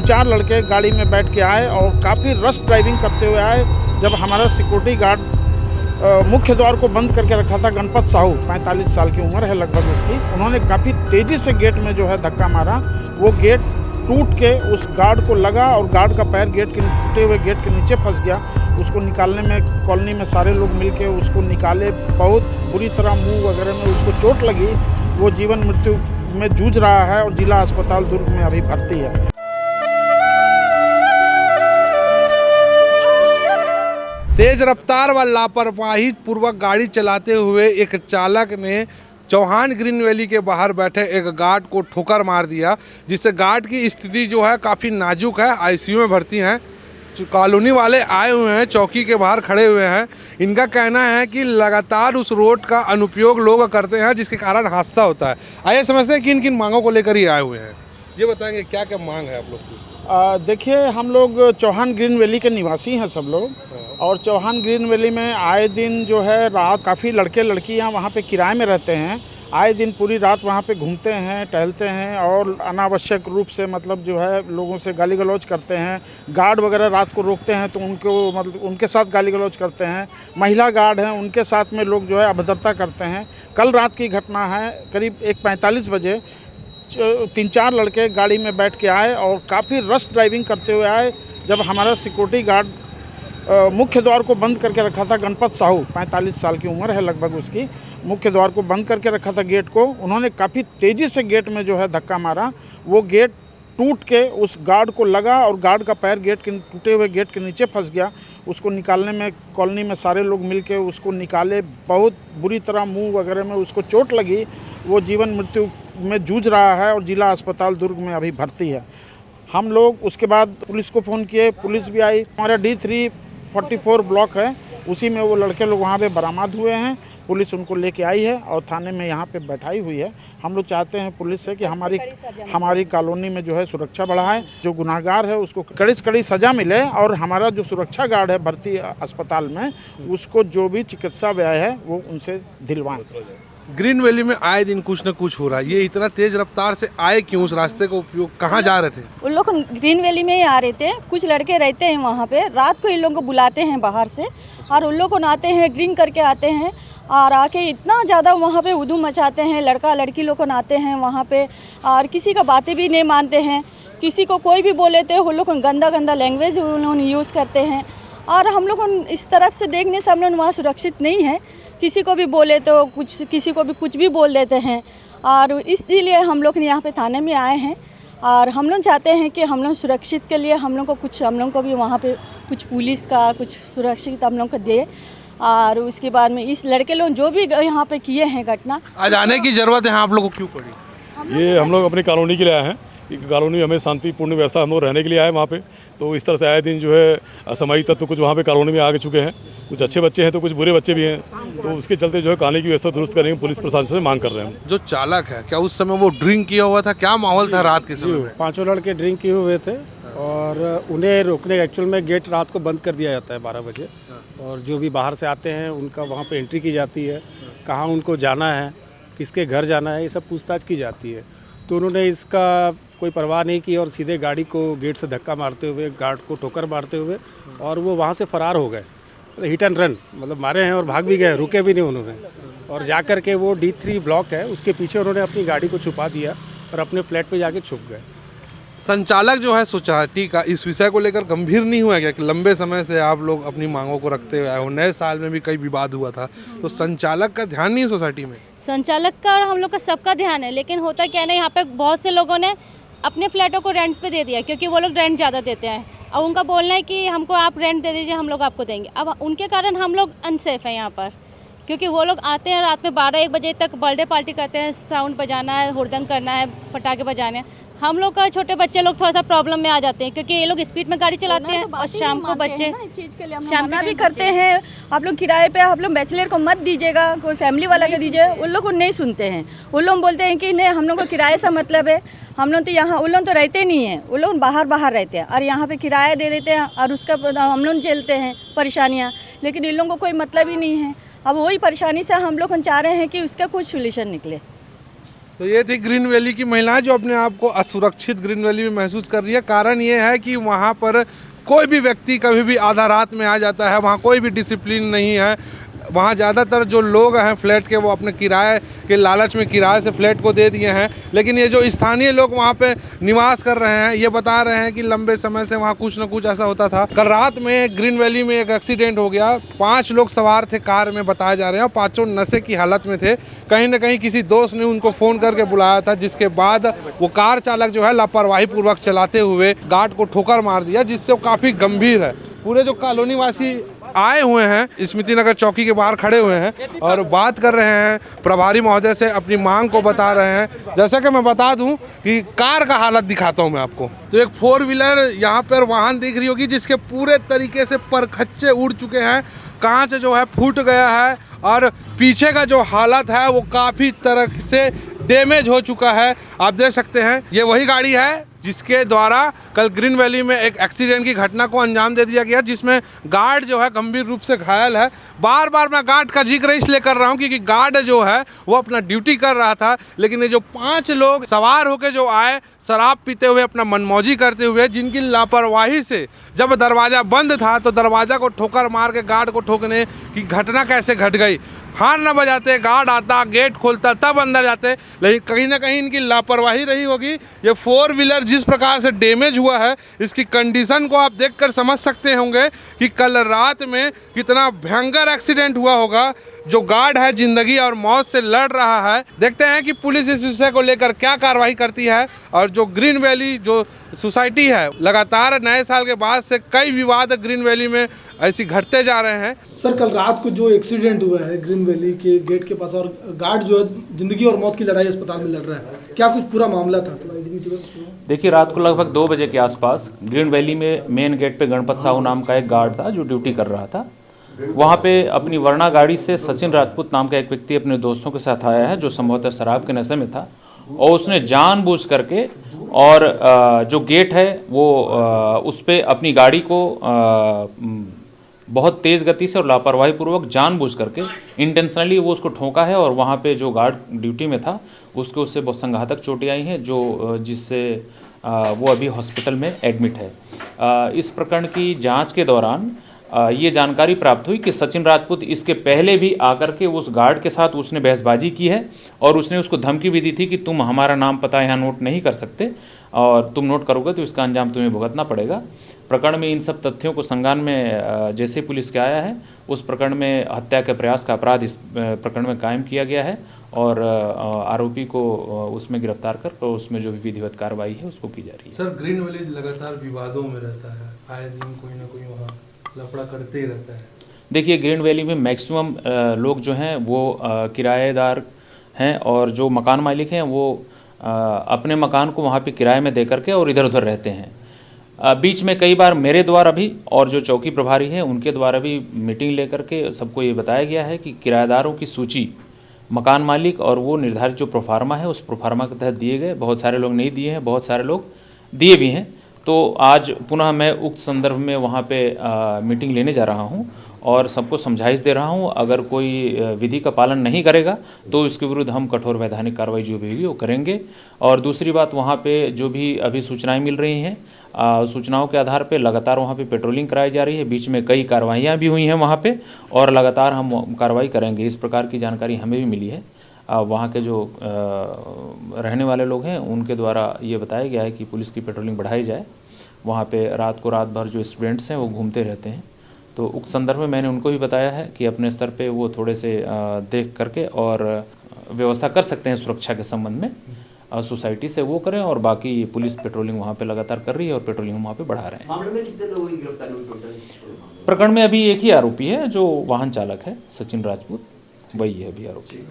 3-4 लड़के गाड़ी में बैठ के आए और काफ़ी रश ड्राइविंग करते हुए आए। जब हमारा सिक्योरिटी गार्ड मुख्य द्वार को बंद करके रखा था, गणपत साहू 45 साल की उम्र है लगभग उसकी, उन्होंने काफ़ी तेज़ी से गेट में जो है धक्का मारा। वो गेट टूट के उस गार्ड को लगा और गार्ड का पैर गेट के टूटे हुए गेट के नीचे फंस गया। उसको निकालने में कॉलोनी में सारे लोग मिलके उसको निकाले। बहुत बुरी तरह मुंह वगैरह में उसको चोट लगी। वो जीवन मृत्यु में जूझ रहा है और जिला अस्पताल दुर्ग में अभी भर्ती है। तेज रफ्तार व लापरवाही पूर्वक गाड़ी चलाते हुए एक चालक ने चौहान ग्रीन वैली के बाहर बैठे एक गार्ड को ठोकर मार दिया, जिससे गार्ड की स्थिति जो है काफ़ी नाजुक है, आईसीयू में भर्ती हैं। कॉलोनी वाले आए हुए हैं, चौकी के बाहर खड़े हुए हैं। इनका कहना है कि लगातार उस रोड का अनुपयोग लोग करते हैं, जिसके कारण हादसा होता है। आइए समझते हैं किन किन मांगों को लेकर ही आए हुए हैं। ये बताएंगे क्या क्या मांग है आप लोग की? देखिए, हम लोग चौहान ग्रीन वैली के निवासी हैं सब लोग, और चौहान ग्रीन वैली में आए दिन जो है रात काफ़ी लड़के लड़कियां वहां पे किराए में रहते हैं। आए दिन पूरी रात वहां पे घूमते हैं, टहलते हैं और अनावश्यक रूप से मतलब जो है लोगों से गाली गलौज करते हैं। गार्ड वगैरह रात को रोकते हैं तो उनको मतलब उनके साथ गाली गलौज करते हैं। महिला गार्ड हैं, उनके साथ में लोग जो है अभद्रता करते हैं। कल रात की घटना है, करीब 1:45 बजे 3-4 लड़के गाड़ी में बैठ के आए और काफ़ी रश ड्राइविंग करते हुए आए। जब हमारा सिक्योरिटी गार्ड मुख्य द्वार को बंद करके रखा था, गणपत साहू 45 साल की उम्र है लगभग उसकी, मुख्य द्वार को बंद करके रखा था गेट को, उन्होंने काफ़ी तेज़ी से गेट में जो है धक्का मारा। वो गेट टूट के उस गार्ड को लगा और गार्ड का पैर गेट के टूटे हुए गेट के नीचे फंस गया। उसको निकालने में कॉलोनी में सारे लोग मिलके उसको निकाले। बहुत बुरी तरह मुंह वगैरह में उसको चोट लगी। वो जीवन मृत्यु में जूझ रहा है और जिला अस्पताल दुर्ग में अभी भर्ती है। हम लोग उसके बाद पुलिस को फ़ोन किए, पुलिस भी आई। हमारा D344 ब्लॉक है, उसी में वो लड़के लोग वहाँ पे बरामद हुए हैं। पुलिस उनको लेके आई है और थाने में यहाँ पे बैठाई हुई है। हम लोग चाहते हैं पुलिस से कि हमारी कॉलोनी में जो है सुरक्षा बढ़ाए, जो गुनाहगार है उसको कड़ी से कड़ी सज़ा मिले, और हमारा जो सुरक्षा गार्ड है भर्ती अस्पताल में, उसको जो भी चिकित्सा व्यय है वो उनसे दिलवाएं। ग्रीन वैली में आए दिन कुछ न कुछ हो रहा है। ये इतना तेज रफ्तार से आए क्यों? उस रास्ते का उपयोग कहाँ जा रहे थे? उन लोग ग्रीन वैली में ही आ रहे थे। कुछ लड़के रहते हैं वहाँ पे, रात को इन लोगों को बुलाते हैं बाहर से, और उन लोग को आते हैं, ड्रिंक करके आते हैं और आके इतना ज़्यादा वहाँ पे उधूम मचाते हैं। लड़का लड़की लोग को आते हैं वहाँ पे और किसी का बातें भी नहीं मानते हैं। किसी को कोई भी बोले थे, उन लोग गंदा गंदा लैंग्वेज उन लोग यूज़ करते हैं। और हम लोग इस तरफ से देखने से हम लोग वहाँ सुरक्षित नहीं है। किसी को भी बोले तो कुछ, किसी को भी कुछ भी बोल देते हैं, और इसीलिए हम लोग यहाँ पे थाने में आए हैं। और हम लोग चाहते हैं कि हम लोग सुरक्षित के लिए हम लोग को कुछ, हम लोग को भी वहाँ पे कुछ पुलिस का कुछ सुरक्षित हम लोग को दे। और उसके बाद में इस लड़के लोग जो भी यहाँ पे किए हैं घटना, आज आने की ज़रूरत है आप लोगों को क्यों पड़ी? ये हम लोग अपनी कॉलोनी के लिए आए हैं। कॉलोनी में हमें शांतिपूर्ण व्यवस्था, हम लोग रहने के लिए आए वहाँ पे। तो इस तरह से आए दिन जो है असामाजिक तत्व कुछ वहाँ पे कॉलोनी में आ चुके हैं। कुछ अच्छे बच्चे हैं तो कुछ बुरे बच्चे भी हैं, तो उसके चलते जो है कॉलोनी की व्यवस्था दुरुस्त करने की पुलिस प्रशासन से मांग कर रहे हैं। जो चालक है, क्या उस समय वो ड्रिंक किया हुआ था? क्या माहौल था रात के समय? 5 लड़के ड्रिंक किए हुए थे और उन्हें रोकने, एक्चुअल में गेट रात को बंद कर दिया जाता है 12 बजे, और जो भी बाहर से आते हैं उनका वहाँ पे एंट्री की जाती है, कहाँ उनको जाना है, किसके घर जाना है, ये सब पूछताछ की जाती है। तो उन्होंने इसका कोई परवाह नहीं की और सीधे गाड़ी को गेट से धक्का मारते हुए, गार्ड को ठोकर मारते हुए, और वो वहाँ से फरार हो गए। हिट एंड रन मतलब मारे हैं और भाग भी गए, रुके भी नहीं उन्होंने। और जा कर के वो D3 ब्लॉक है, उसके पीछे उन्होंने अपनी गाड़ी को छुपा दिया और अपने फ्लैट पे जाके छुप गए। संचालक जो है सोसाइटी का इस विषय को लेकर गंभीर नहीं हुआ क्या कि लंबे समय से आप लोग अपनी मांगों को रखते हुए आए हो? नए साल में भी कई विवाद हुआ था, तो संचालक का ध्यान नहीं है सोसाइटी में? संचालक का और हम लोग का सबका ध्यान है, लेकिन होता क्या है ना, यहाँ पे बहुत से लोगों ने अपने फ्लैटों को रेंट पे दे दिया, क्योंकि वो लोग रेंट ज़्यादा देते हैं। अब उनका बोलना है कि हमको आप रेंट दे दीजिए, हम लोग आपको देंगे। अब उनके कारण हम लोग अनसेफ हैं यहाँ पर, क्योंकि वो लोग आते हैं रात में 12-1 बजे तक बर्थडे पार्टी करते हैं, साउंड बजाना है, हुड़दंग करना है, पटाखे बजाने हैं। हम लोग का छोटे बच्चे लोग थोड़ा सा प्रॉब्लम में आ जाते हैं, क्योंकि ये लोग स्पीड में गाड़ी चलाते हैं और शाम को बच्चे चीज़ के लिए शाम भी करते हैं। आप लोग किराए पे, आप लोग बैचलर को मत दीजिएगा, कोई फैमिली वाला को दीजिए। उन लोग को नहीं सुनते हैं। उन लोग बोलते हैं कि नहीं, हम लोग को किराए से मतलब है, हम लोग तो यहाँ, उन लोग तो रहते नहीं हैं, उन लोग बाहर रहते हैं और यहाँ पे किराया दे देते हैं और उसका हम लोग झेलते हैं परेशानियाँ। लेकिन इन लोगों को कोई मतलब ही नहीं है। अब वही परेशानी से हम लोग चाह रहे हैं कि उसका कुछ सोल्यूशन निकले। तो ये थी ग्रीन वैली की महिलाएं जो अपने आप को असुरक्षित ग्रीन वैली में महसूस कर रही है। कारण ये है कि वहाँ पर कोई भी व्यक्ति कभी भी आधा रात में आ जाता है, वहाँ कोई भी डिसिप्लिन नहीं है। वहाँ ज़्यादातर जो लोग हैं फ्लैट के, वो अपने किराए के लालच में किराए से फ्लैट को दे दिए हैं। लेकिन ये जो स्थानीय लोग वहाँ पे निवास कर रहे हैं, ये बता रहे हैं कि लंबे समय से वहाँ कुछ न कुछ ऐसा होता था। कल रात में ग्रीन वैली में एक एक्सीडेंट हो गया। 5 लोग सवार थे कार में, बताए जा रहे हैं, और 5 नशे की हालत में थे। कहीं ना कहीं किसी दोस्त ने उनको फ़ोन करके बुलाया था, जिसके बाद वो कार चालक जो है लापरवाही पूर्वक चलाते हुए गार्ड को ठोकर मार दिया, जिससे वो काफ़ी गंभीर है। पूरे जो कॉलोनी वासी आए हुए हैं स्मृति नगर चौकी के बाहर खड़े हुए हैं और बात कर रहे हैं प्रभारी महोदय से, अपनी मांग को बता रहे हैं। जैसा कि मैं बता दूं कि कार का हालत दिखाता हूं मैं आपको। तो एक 4 व्हीलर यहाँ पर वाहन दिख रही होगी, जिसके पूरे तरीके से परखच्चे उड़ चुके हैं, कांच जो है फूट गया है और पीछे का जो हालत है वो काफ़ी तरह से डैमेज हो चुका है। आप देख सकते हैं ये वही गाड़ी है जिसके द्वारा कल ग्रीन वैली में एक एक्सीडेंट की घटना को अंजाम दे दिया गया, जिसमें गार्ड जो है गंभीर रूप से घायल है। बार बार मैं गार्ड का जिक्र इसलिए कर रहा हूं क्योंकि गार्ड जो है वो अपना ड्यूटी कर रहा था, लेकिन ये जो 5 लोग सवार होकर जो आए शराब पीते हुए, अपना मनमौजी करते हुए, जिनकी लापरवाही से जब दरवाज़ा बंद था तो दरवाज़ा को ठोकर मार के गार्ड को ठोकने की घटना कैसे घट गई। हार न बजाते, गार्ड आता, गेट खोलता, तब अंदर जाते, लेकिन कहीं ना कहीं इनकी लापरवाही रही होगी। ये 4 व्हीलर जिस प्रकार से डैमेज हुआ है, इसकी कंडीशन को आप देखकर समझ सकते होंगे कि कल रात में कितना भयंकर एक्सीडेंट हुआ होगा। जो गार्ड है जिंदगी और मौत से लड़ रहा है। देखते हैं कि पुलिस इस विषय को लेकर क्या कार्रवाई करती है। और जो ग्रीन वैली जो सोसाइटी है, लगातार नए साल के बाद से कई विवाद ग्रीन वैली में ऐसी घटते जा रहे हैं। सर, कल रात को जो एक्सीडेंट हुआ है ग्रीन वैली के गेट के पास, और गार्ड जो है जिंदगी और मौत की लड़ाई अस्पताल में लड़ रहा है, क्या कुछ पूरा मामला था? देखिए, रात को लगभग 2 बजे के आसपास ग्रीन वैली में मेन गेट पे गणपत साहू नाम का एक गार्ड था जो ड्यूटी कर रहा था। वहाँ पे अपनी वर्ना गाड़ी से सचिन राजपूत नाम का एक व्यक्ति अपने दोस्तों के साथ आया है, जो संभवतः शराब के नशे में था, और उसने जानबूझ करके और जो गेट है वो उस पर अपनी गाड़ी को बहुत तेज़ गति से और लापरवाही पूर्वक जानबूझ करके इंटेंशनली वो उसको ठोका है। और वहाँ पे जो गार्ड ड्यूटी में था उसके उससे बहुत संघातक चोटें आई हैं, जो जिससे वो अभी हॉस्पिटल में एडमिट है। इस प्रकरण की जांच के दौरान ये जानकारी प्राप्त हुई कि सचिन राजपूत इसके पहले भी आकर के उस गार्ड के साथ उसने बहसबाजी की है और उसने उसको धमकी भी दी थी कि तुम हमारा नाम पता यहाँ नोट नहीं कर सकते और तुम नोट करोगे तो इसका अंजाम तुम्हें भुगतना पड़ेगा। प्रकरण में इन सब तथ्यों को संज्ञान में जैसे पुलिस के आया है, उस प्रकरण में हत्या के प्रयास का अपराध इस प्रकरण में कायम किया गया है और आरोपी को उसमें गिरफ्तार कर तो उसमें जो भी विधिवत कार्रवाई है उसको की जा रही है। सर, ग्रीन वैली लगातार विवादों में रहता है, आए दिन कोई ना कोई वहाँ लफड़ा करते ही रहता है। देखिए, ग्रीन वैली में मैक्सिमम लोग जो हैं वो किराएदार हैं और जो मकान मालिक हैं वो अपने मकान को वहाँ पे किराए में दे करके और इधर उधर रहते हैं। बीच में कई बार मेरे द्वारा भी और जो चौकी प्रभारी हैं उनके द्वारा भी मीटिंग लेकर के सबको ये बताया गया है कि किराएदारों की सूची मकान मालिक और वो निर्धारित जो प्रोफार्मा है उस प्रोफार्मा के तहत दिए गए। बहुत सारे लोग नहीं दिए हैं, बहुत सारे लोग दिए भी हैं। तो आज पुनः मैं उक्त संदर्भ में वहाँ पे मीटिंग लेने जा रहा हूँ और सबको समझाइश दे रहा हूँ। अगर कोई विधि का पालन नहीं करेगा तो इसके विरुद्ध हम कठोर वैधानिक कार्रवाई जो भी होगी वो करेंगे। और दूसरी बात, वहाँ पे जो भी अभी सूचनाएं मिल रही हैं, सूचनाओं के आधार पे लगातार वहाँ पे पेट्रोलिंग कराई जा रही है। बीच में कई कार्रवाइयाँ भी हुई हैं वहाँ पे और लगातार हम कार्रवाई करेंगे। इस प्रकार की जानकारी हमें भी मिली है। वहाँ के जो रहने वाले लोग हैं उनके द्वारा ये बताया गया है कि पुलिस की पेट्रोलिंग बढ़ाई जाए। वहाँ पे रात भर जो स्टूडेंट्स हैं वो घूमते रहते हैं। तो उक्त संदर्भ में मैंने उनको भी बताया है कि अपने स्तर पे वो थोड़े से देख करके और व्यवस्था कर सकते हैं सुरक्षा के संबंध में सोसाइटी से वो करें। और बाकी पुलिस पेट्रोलिंग वहाँ पे लगातार कर रही है और पेट्रोलिंग वहाँ पे बढ़ा रहे हैं। मामले में कितने लोगों की गिरफ्तारी हुई टोटल? प्रकरण में अभी एक ही आरोपी है जो वाहन चालक है, सचिन राजपूत, वही है अभी आरोपी।